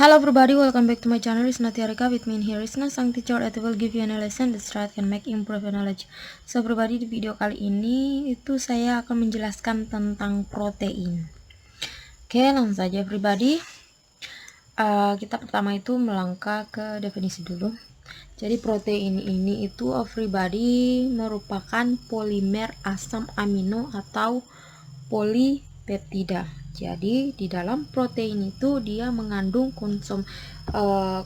Hello everybody, welcome back to my channel. It's Natia Rika with me in here. It's not some teacher that will give you a lesson that right can make improve your knowledge. So everybody, di video kali ini itu saya akan menjelaskan tentang protein. Oke, langsung saja everybody. Kita pertama itu melangkah ke definisi dulu. Jadi protein ini itu everybody merupakan polimer asam amino atau polipeptida. Jadi di dalam protein itu dia mengandung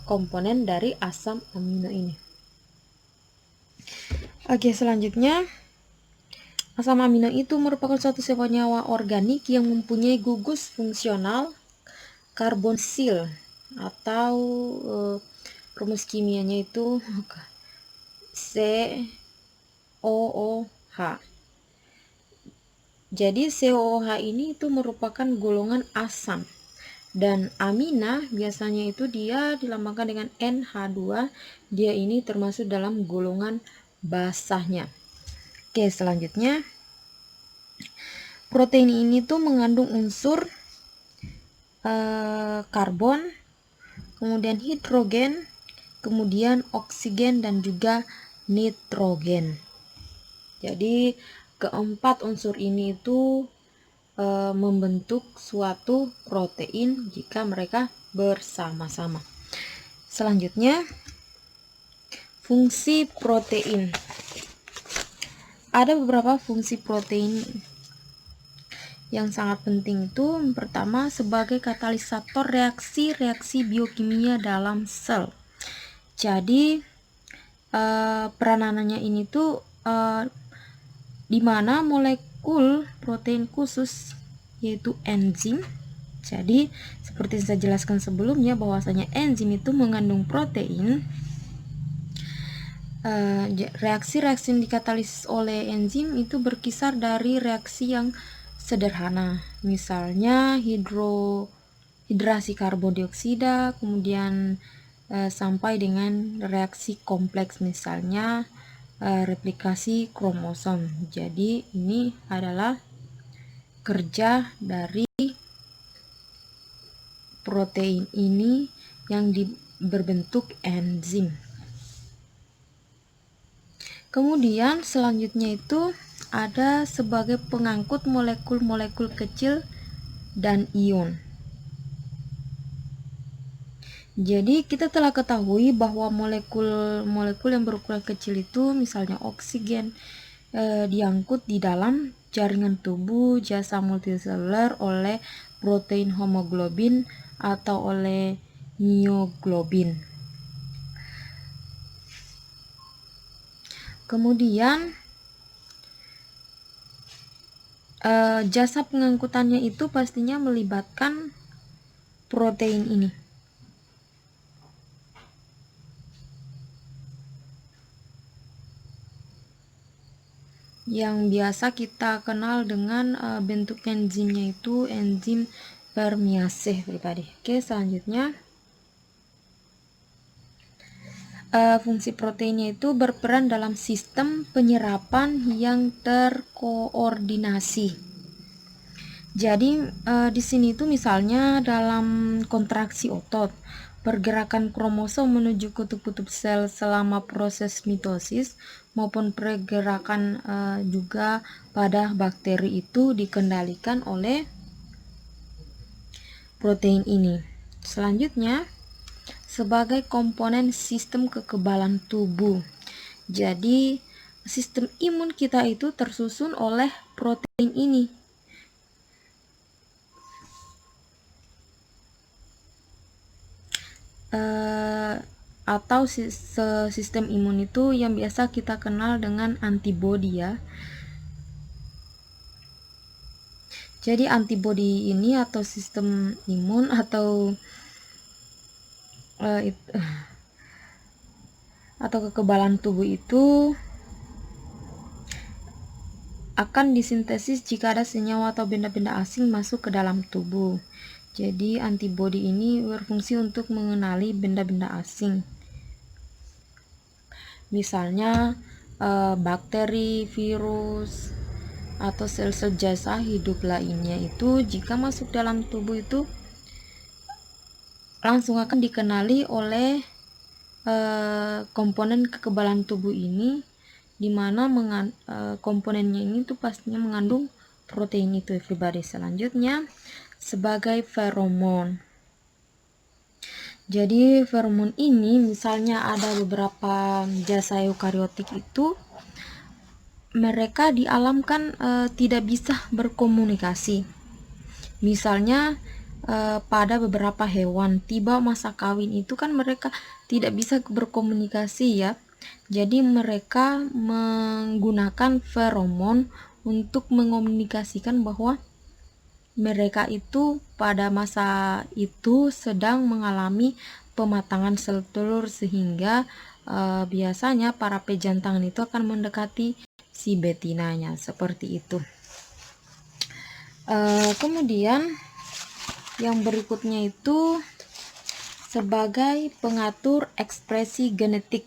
komponen dari asam amino ini. Oke, selanjutnya asam amino itu merupakan suatu sel nyawa organik yang mempunyai gugus fungsional karbonsil atau rumus kimianya itu COOH. Jadi COOH ini itu merupakan golongan asam, dan amina biasanya itu dia dilambangkan dengan NH2. Dia ini termasuk dalam golongan basahnya. Oke, selanjutnya protein ini tuh mengandung unsur karbon, kemudian hidrogen, kemudian oksigen, dan juga nitrogen. Jadi keempat unsur ini itu membentuk suatu protein jika mereka bersama-sama. Selanjutnya, fungsi protein. Ada beberapa fungsi protein yang sangat penting itu. Pertama, sebagai katalisator reaksi-reaksi biokimia dalam sel. Jadi peranannya ini tuh di mana molekul protein khusus yaitu enzim. Jadi seperti saya jelaskan sebelumnya bahwasanya enzim itu mengandung protein. Reaksi-reaksi yang dikatalisis oleh enzim itu berkisar dari reaksi yang sederhana, misalnya hidrasi karbon dioksida, kemudian sampai dengan reaksi kompleks, misalnya replikasi kromosom. Jadi ini adalah kerja dari protein ini yang berbentuk enzim. Kemudian selanjutnya itu ada sebagai pengangkut molekul-molekul kecil dan ion. Jadi kita telah ketahui bahwa molekul-molekul yang berukuran kecil itu, misalnya oksigen, diangkut di dalam jaringan tubuh jasa multiseluler oleh protein hemoglobin atau oleh mioglobin. Kemudian jasa pengangkutannya itu pastinya melibatkan protein ini. Yang biasa kita kenal dengan bentuk enzimnya itu enzim permease pribadi. Oke, selanjutnya fungsi proteinnya itu berperan dalam sistem penyerapan yang terkoordinasi. Jadi di sini itu misalnya dalam kontraksi otot, pergerakan kromosom menuju kutub-kutub sel selama proses mitosis, maupun pergerakan juga pada bakteri itu dikendalikan oleh protein ini. Selanjutnya, sebagai komponen sistem kekebalan tubuh. Jadi sistem imun kita itu tersusun oleh protein ini. Atau sistem imun itu yang biasa kita kenal dengan antibodi ya. Jadi antibodi ini atau sistem imun atau kekebalan tubuh itu akan disintesis jika ada senyawa atau benda-benda asing masuk ke dalam tubuh. Jadi antibodi ini berfungsi untuk mengenali benda-benda asing. Misalnya bakteri, virus, atau sel-sel jasa hidup lainnya itu jika masuk dalam tubuh itu langsung akan dikenali oleh komponen kekebalan tubuh ini, dimana komponennya ini tuh pastinya mengandung protein itu everybody. Selanjutnya sebagai feromon. Jadi feromon ini misalnya ada beberapa jasa eukariotik itu mereka di alam kan tidak bisa berkomunikasi. Misalnya pada beberapa hewan tiba masa kawin itu kan mereka tidak bisa berkomunikasi ya. Jadi mereka menggunakan feromon untuk mengomunikasikan bahwa mereka itu pada masa itu sedang mengalami pematangan sel telur, sehingga biasanya para pejantangan itu akan mendekati si betinanya seperti itu. Kemudian yang berikutnya itu sebagai pengatur ekspresi genetik.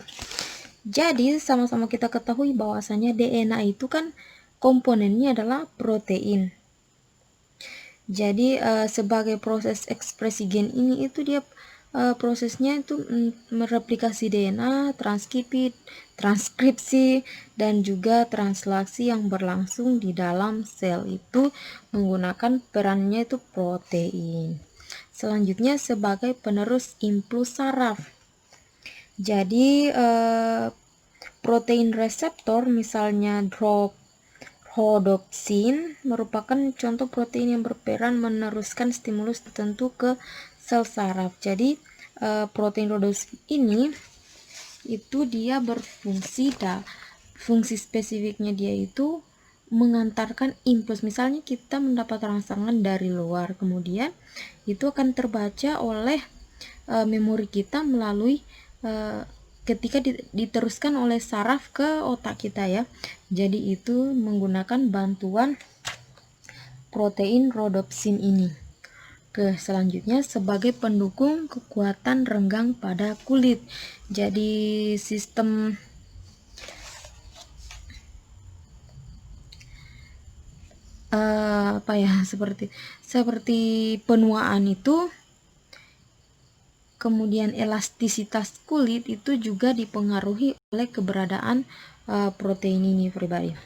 Jadi sama-sama kita ketahui bahwasanya DNA itu kan komponennya adalah protein. Jadi sebagai proses ekspresi gen ini itu dia prosesnya itu mereplikasi DNA, transkripsi dan juga translasi yang berlangsung di dalam sel itu menggunakan perannya itu protein. Selanjutnya sebagai penerus impuls saraf. Jadi protein reseptor misalnya rhodopsin merupakan contoh protein yang berperan meneruskan stimulus tertentu ke sel saraf. Jadi protein rhodopsin ini itu dia berfungsi, fungsi spesifiknya dia itu mengantarkan impuls. Misalnya kita mendapat rangsangan dari luar, kemudian itu akan terbaca oleh memori kita melalui ketika diteruskan oleh saraf ke otak kita ya. Jadi itu menggunakan bantuan protein rhodopsin ini. Selanjutnya sebagai pendukung kekuatan renggang pada kulit. Jadi sistem seperti penuaan itu, kemudian elastisitas kulit itu juga dipengaruhi oleh keberadaan protein ini everybody.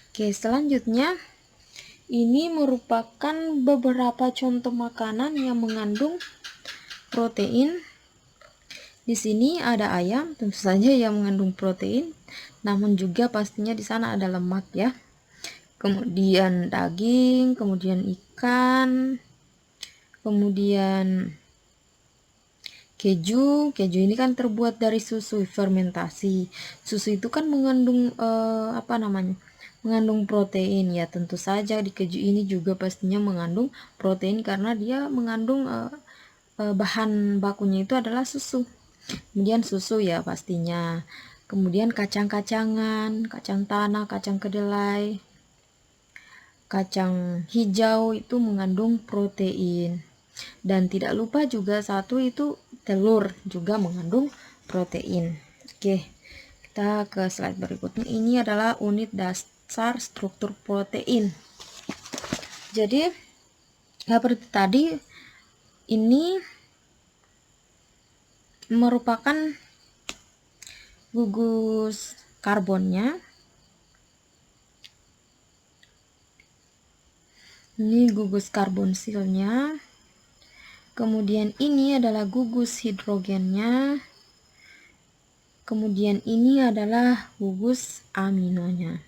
Oke, selanjutnya ini merupakan beberapa contoh makanan yang mengandung protein. Di sini ada ayam, tentu saja yang mengandung protein, namun juga pastinya di sana ada lemak ya. Kemudian daging, kemudian ikan, kemudian keju ini kan terbuat dari susu fermentasi. Susu itu kan mengandung mengandung protein ya. Tentu saja di keju ini juga pastinya mengandung protein karena dia mengandung bahan bakunya itu adalah susu. Kemudian susu ya pastinya. Kemudian kacang-kacangan, kacang tanah, kacang kedelai, kacang hijau itu mengandung protein. Dan tidak lupa juga satu itu telur juga mengandung protein. Oke, kita ke slide berikutnya. Ini adalah unit dasar struktur protein. Jadi seperti tadi, ini merupakan gugus karbonnya. Ini gugus karbonsilnya. Kemudian ini adalah gugus hidrogennya. Kemudian ini adalah gugus aminonya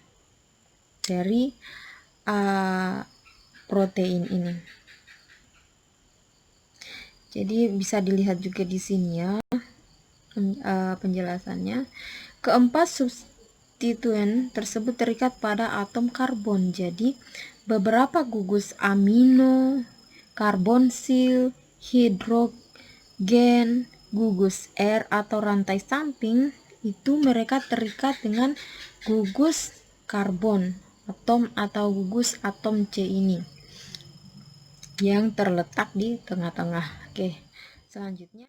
dari protein ini. Jadi bisa dilihat juga di sini ya penjelasannya. Keempat substituen tersebut terikat pada atom karbon. Jadi beberapa gugus amino, karbonsil, hidrogen, gugus R atau rantai samping itu mereka terikat dengan gugus karbon atom atau gugus atom C ini yang terletak di tengah-tengah. Oke, selanjutnya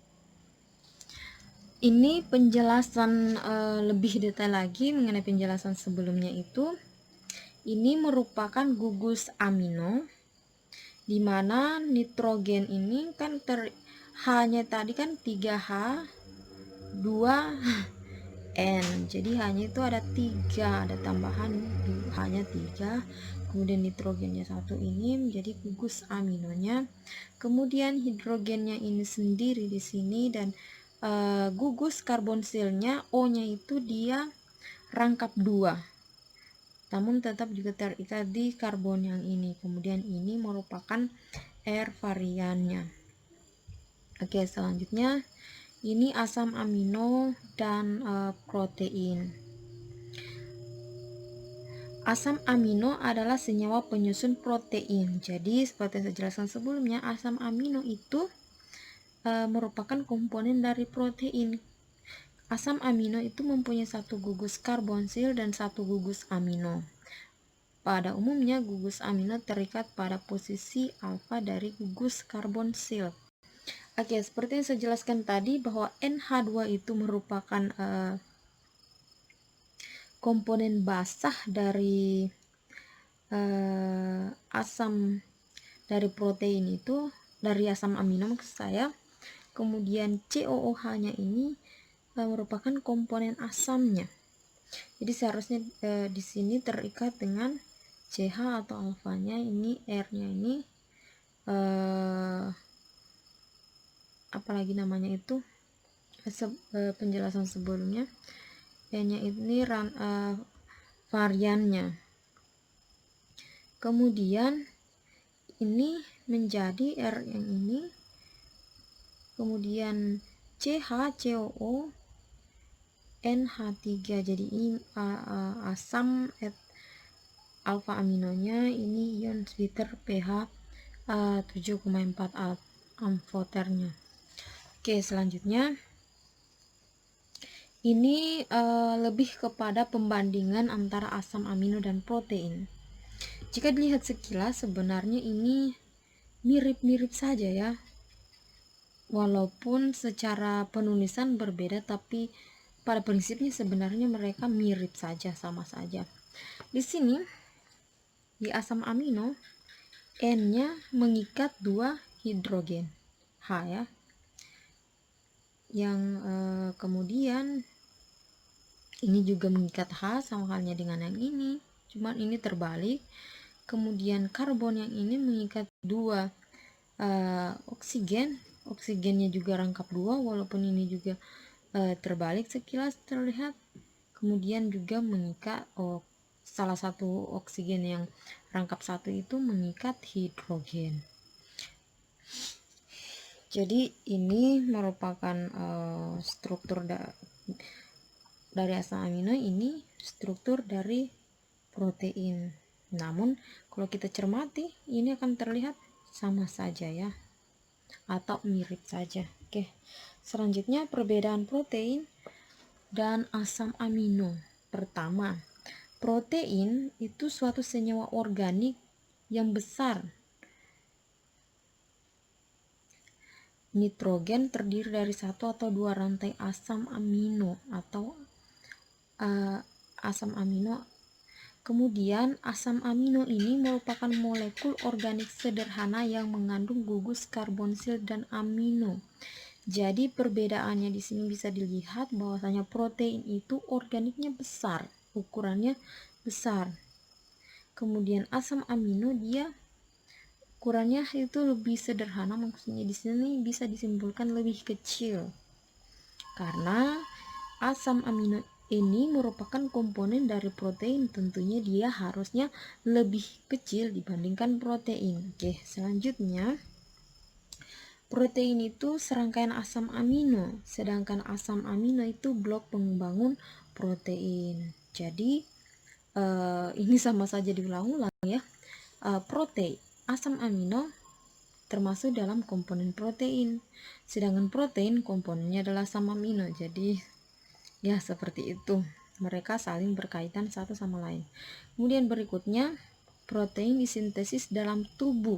ini penjelasan lebih detail lagi mengenai penjelasan sebelumnya itu. Ini merupakan gugus amino, di mana nitrogen ini kan H-nya tadi kan 3H 2N, jadi H-nya itu ada 3, ada tambahan H-nya 3, kemudian nitrogennya 1 ini menjadi gugus aminonya, kemudian hidrogennya ini sendiri di sini, dan gugus karbonsilnya O-nya itu dia rangkap 2, namun tetap juga terikat di karbon yang ini. Kemudian ini merupakan R variannya. Oke, selanjutnya ini asam amino dan protein. Asam amino adalah senyawa penyusun protein. Jadi seperti yang saya jelaskan sebelumnya, asam amino itu merupakan komponen dari protein. Asam amino itu mempunyai satu gugus karbonsil dan satu gugus amino. Pada umumnya gugus amino terikat pada posisi alfa dari gugus karbonsil. Oke, seperti yang saya jelaskan tadi bahwa NH2 itu merupakan komponen basah dari asam dari protein itu, dari asam amino maksud saya. Kemudian COOH-nya ini merupakan komponen asamnya. Jadi seharusnya di sini terikat dengan CH atau alfanya, ini R-nya ini apalagi namanya itu penjelasan sebelumnya, N-nya ini variannya. Kemudian ini menjadi R yang ini, kemudian CH, COO, NH3, jadi ini asam alfa aminonya ini ion bitter pH 7,4 amfoternya. Oke, selanjutnya ini lebih kepada pembandingan antara asam amino dan protein. Jika dilihat sekilas sebenarnya ini mirip-mirip saja ya, walaupun secara penulisan berbeda, tapi pada prinsipnya sebenarnya mereka mirip saja, sama saja. Di sini di asam amino N-nya mengikat 2 hidrogen H ya, yang kemudian ini juga mengikat H sama halnya dengan yang ini, cuman ini terbalik. Kemudian karbon yang ini mengikat 2 oksigennya juga rangkap 2, walaupun ini juga terbalik sekilas terlihat. Kemudian juga mengikat salah satu oksigen yang rangkap 1 itu mengikat hidrogen. Jadi ini merupakan struktur dari asam amino, ini struktur dari protein. Namun kalau kita cermati ini akan terlihat sama saja ya, atau mirip saja. Oke, selanjutnya perbedaan protein dan asam amino. Pertama, protein itu suatu senyawa organik yang besar. Nitrogen terdiri dari 1 atau 2 rantai asam amino atau asam amino. Kemudian asam amino ini merupakan molekul organik sederhana yang mengandung gugus karbonsil dan amino. Jadi perbedaannya di sini bisa dilihat bahwasanya protein itu organiknya besar, ukurannya besar. Kemudian asam amino dia ukurannya itu lebih sederhana, maksudnya di sini bisa disimpulkan lebih kecil. Karena asam amino ini merupakan komponen dari protein, tentunya dia harusnya lebih kecil dibandingkan protein. Oke, selanjutnya protein itu serangkaian asam amino, sedangkan asam amino itu blok pembangun protein. Jadi ini sama saja diulang-ulang ya. Protein, asam amino termasuk dalam komponen protein, sedangkan protein komponennya adalah asam amino. Jadi ya seperti itu, mereka saling berkaitan satu sama lain. Kemudian berikutnya, protein disintesis dalam tubuh,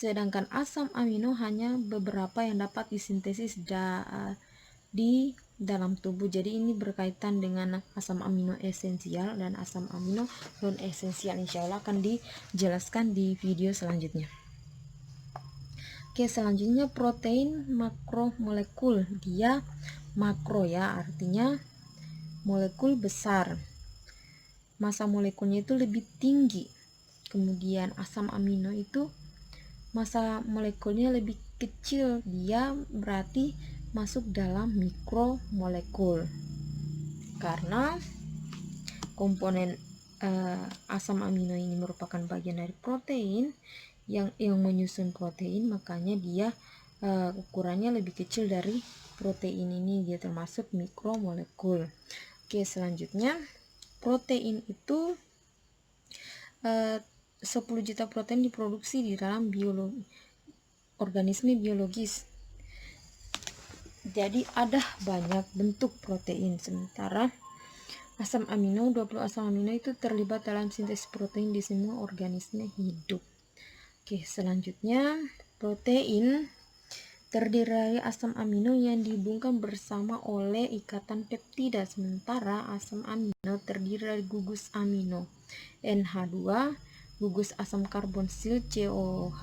sedangkan asam amino hanya beberapa yang dapat disintesis di dalam tubuh. Jadi ini berkaitan dengan asam amino esensial dan asam amino non esensial. Insya Allah akan dijelaskan di video selanjutnya. Oke, selanjutnya protein makromolekul. Dia makro ya, artinya molekul besar. Massa molekulnya itu lebih tinggi. Kemudian asam amino itu massa molekulnya lebih kecil. Dia berarti masuk dalam mikromolekul. Karena komponen asam amino ini merupakan bagian dari protein yang menyusun protein, makanya dia ukurannya lebih kecil dari protein ini, dia termasuk mikromolekul. Oke, selanjutnya protein itu 10 juta protein diproduksi di dalam organisme biologis. Jadi ada banyak bentuk protein, sementara asam amino, 20 asam amino itu terlibat dalam sintesis protein di semua organisme hidup. Oke, selanjutnya protein terdiri dari asam amino yang dihubungkan bersama oleh ikatan peptida, sementara asam amino terdiri dari gugus amino NH2, gugus asam karbonsil COOH,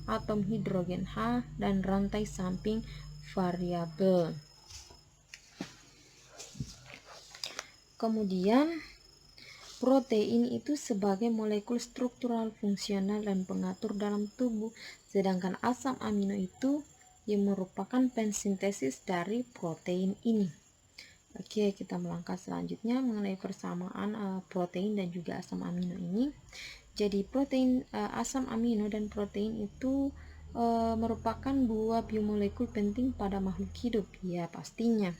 atom hidrogen H, dan rantai samping variabel. Kemudian protein itu sebagai molekul struktural, fungsional, dan pengatur dalam tubuh, sedangkan asam amino itu yang merupakan pensintesis dari protein ini. Oke, kita melangkah selanjutnya mengenai persamaan protein dan juga asam amino ini. Jadi protein, asam amino dan protein itu merupakan dua biomolekul penting pada makhluk hidup. Ya, pastinya.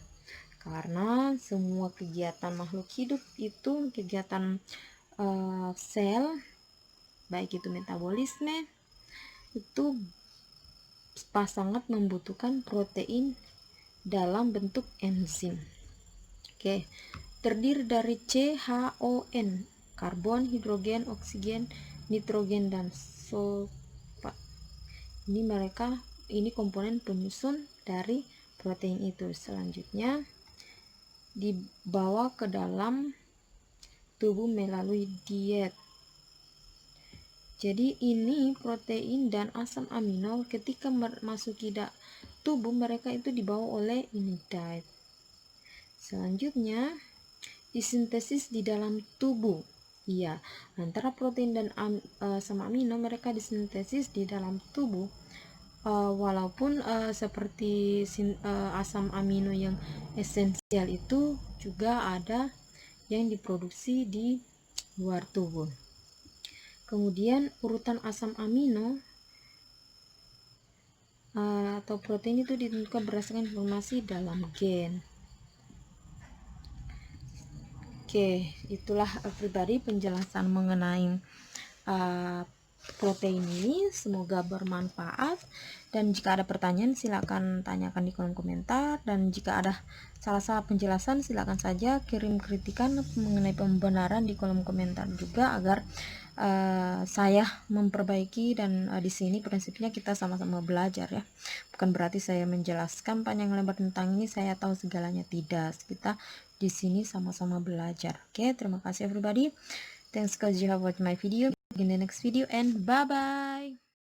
Karena semua kegiatan makhluk hidup itu kegiatan sel, baik itu metabolisme, itu sangat membutuhkan protein dalam bentuk enzim. Oke, terdiri dari CHON, karbon, hidrogen, oksigen, nitrogen, dan fosfat. Ini komponen penyusun dari protein itu. Selanjutnya dibawa ke dalam tubuh melalui diet. Jadi ini protein dan asam amino ketika memasuki tubuh mereka itu dibawa oleh ini diet. Selanjutnya disintesis di dalam tubuh. Iya, antara protein dan asam amino mereka disintesis di dalam tubuh. Walaupun seperti asam amino yang esensial itu juga ada yang diproduksi di luar tubuh. Kemudian urutan asam amino atau protein itu ditentukan berdasarkan informasi dalam gen. Oke, itulah pribadi penjelasan mengenai protein ini. Semoga bermanfaat, dan jika ada pertanyaan silakan tanyakan di kolom komentar, dan jika ada salah-salah penjelasan silakan saja kirim kritikan mengenai pembenaran di kolom komentar juga, agar saya memperbaiki. Dan di sini prinsipnya kita sama-sama belajar ya, bukan berarti saya menjelaskan panjang lebar tentang ini saya tahu segalanya, tidak. Kita di sini sama-sama belajar. Oke, terima kasih everybody. Thanks because you have watched my video. In the next video, and bye bye.